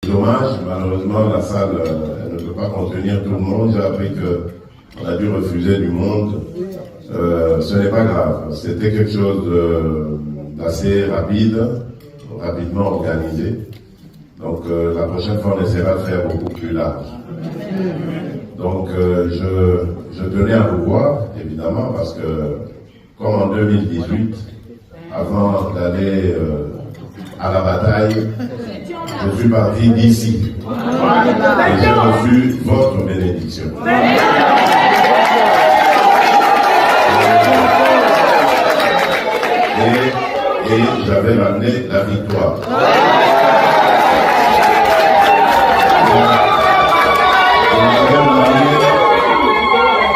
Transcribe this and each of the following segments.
Dommage, malheureusement, la salle ne peut pas contenir tout le monde. J'ai appris qu'on a dû refuser du monde. Ce n'est pas grave. C'était quelque chose d'assez rapidement organisé. Donc, la prochaine fois, on essaiera de faire beaucoup plus large. Donc, je tenais à vous voir, évidemment, parce que, comme en 2018, avant d'aller à la bataille, je suis parti d'ici. Et j'ai reçu votre bénédiction. Et j'avais ramené la victoire.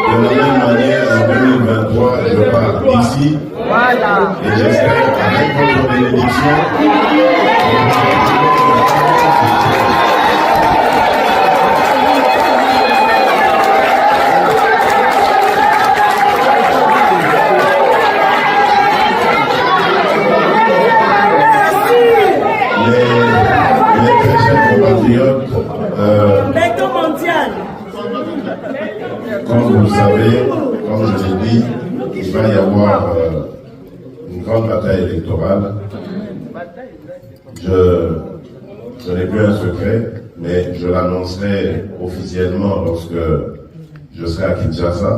De la même manière, en 2023, je pars d'ici. Et j'espère qu'avec votre bénédiction, les très chers compatriotes, comme vous le savez, comme je l'ai dit, il va y avoir une grande bataille électorale. Ce n'est plus un secret, mais je l'annoncerai officiellement lorsque je serai à Kinshasa.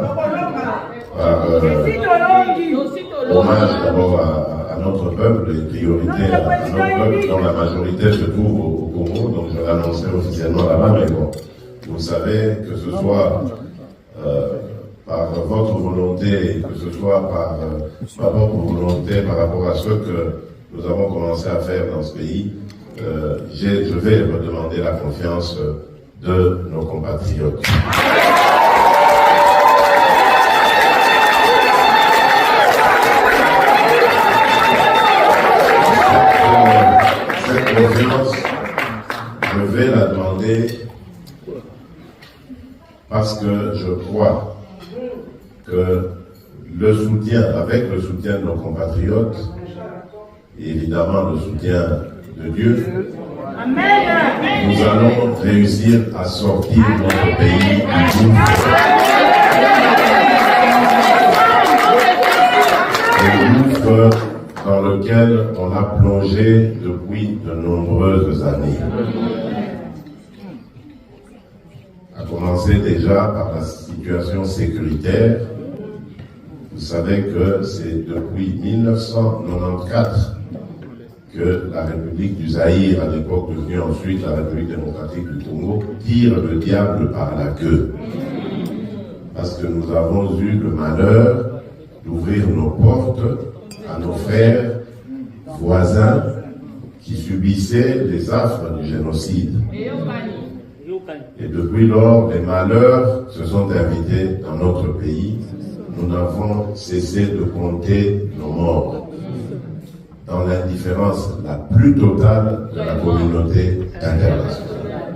Hommage d'abord à notre peuple et priorité à notre peuple dont la majorité se trouve au Congo, donc je l'annoncerai officiellement là-bas, mais bon, vous savez que ce soit par votre volonté, que ce soit par votre volonté par rapport à ce que nous avons commencé à faire dans ce pays, je vais redemander la confiance de nos compatriotes. Cette confiance, je vais la demander parce que je crois que avec le soutien de nos compatriotes, et évidemment le soutien de Dieu, nous allons réussir à sortir notre pays du gouffre dans lequel on a plongé depuis de nombreuses années. À commencer déjà par la situation sécuritaire. Vous savez que c'est depuis 1994 que la République du Zaïre, à l'époque devenue ensuite la République démocratique du Congo, tire le diable par la queue. Parce que nous avons eu le malheur d'ouvrir nos portes à nos frères voisins qui subissaient les affres du génocide. Et depuis lors, les malheurs se sont invités dans notre pays. Nous n'avons cessé de compter nos morts dans l'indifférence la plus totale de la communauté internationale.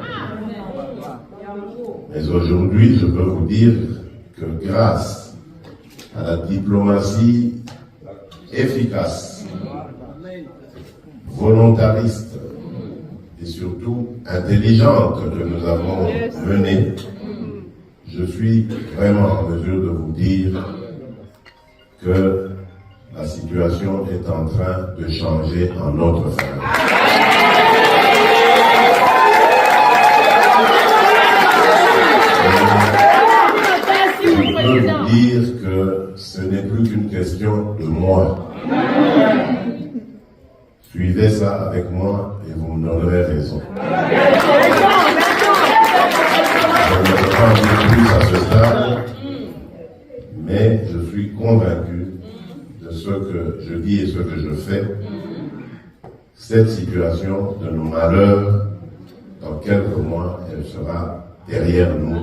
Mais aujourd'hui, je peux vous dire que grâce à la diplomatie efficace, volontariste et surtout intelligente que nous avons menée, je suis vraiment en mesure de vous dire que la situation est en train de changer en notre faveur. Je peux vous dire que ce n'est plus qu'une question de moi. Suivez ça avec moi et vous me donnerez raison. Je ne peux pas en dire plus à ce stade, mais je suis convaincu de ce que je dis et ce que je fais. Cette situation de nos malheurs, dans quelques mois, elle sera derrière nous.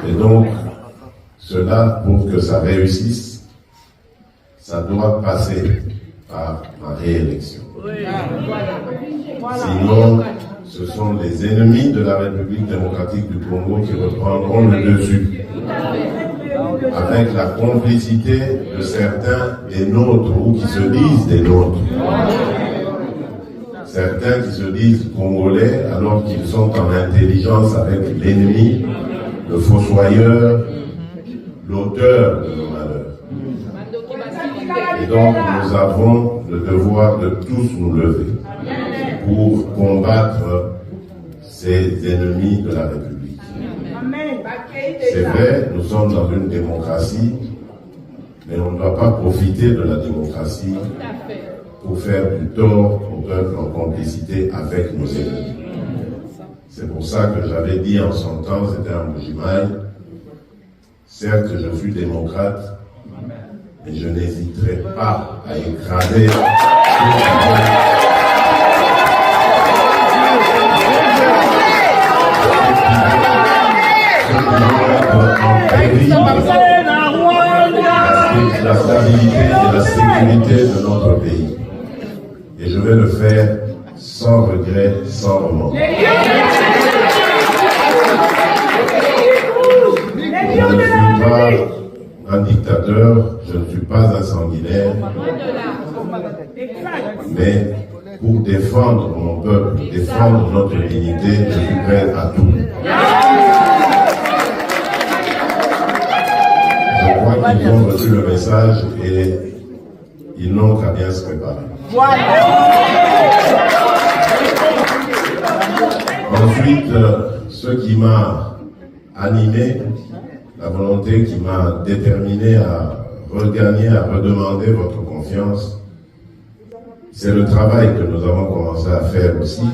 Et donc, cela, pour que ça réussisse, ça doit passer par ma réélection. Sinon, ce sont les ennemis de la République démocratique du Congo qui reprendront le dessus. avec la complicité de certains des nôtres ou qui se disent des nôtres. Certains qui se disent congolais alors qu'ils sont en intelligence avec l'ennemi, le fossoyeur, l'auteur de nos malheurs. Et donc nous avons le devoir de tous nous lever pour combattre ces ennemis de la République. C'est vrai, nous sommes dans une démocratie, mais on ne doit pas profiter de la démocratie pour faire du tort au peuple en complicité avec nos ennemis. C'est pour ça que j'avais dit en son temps, c'était un Mbujimayi, certes je suis démocrate, mais je n'hésiterai pas à écraser la stabilité et la sécurité de notre pays. Et je vais le faire sans regret, sans remords. Je ne suis pas un dictateur, je ne suis pas un sanguinaire, mais pour défendre mon peuple, défendre notre dignité, je suis prêt à tout. Je crois qu'ils ont reçu le message et ils n'ont qu'à bien se préparer. Ensuite, ce qui m'a animé, la volonté qui m'a déterminé à regagner, à redemander votre confiance, c'est le travail que nous avons commencé à faire aussi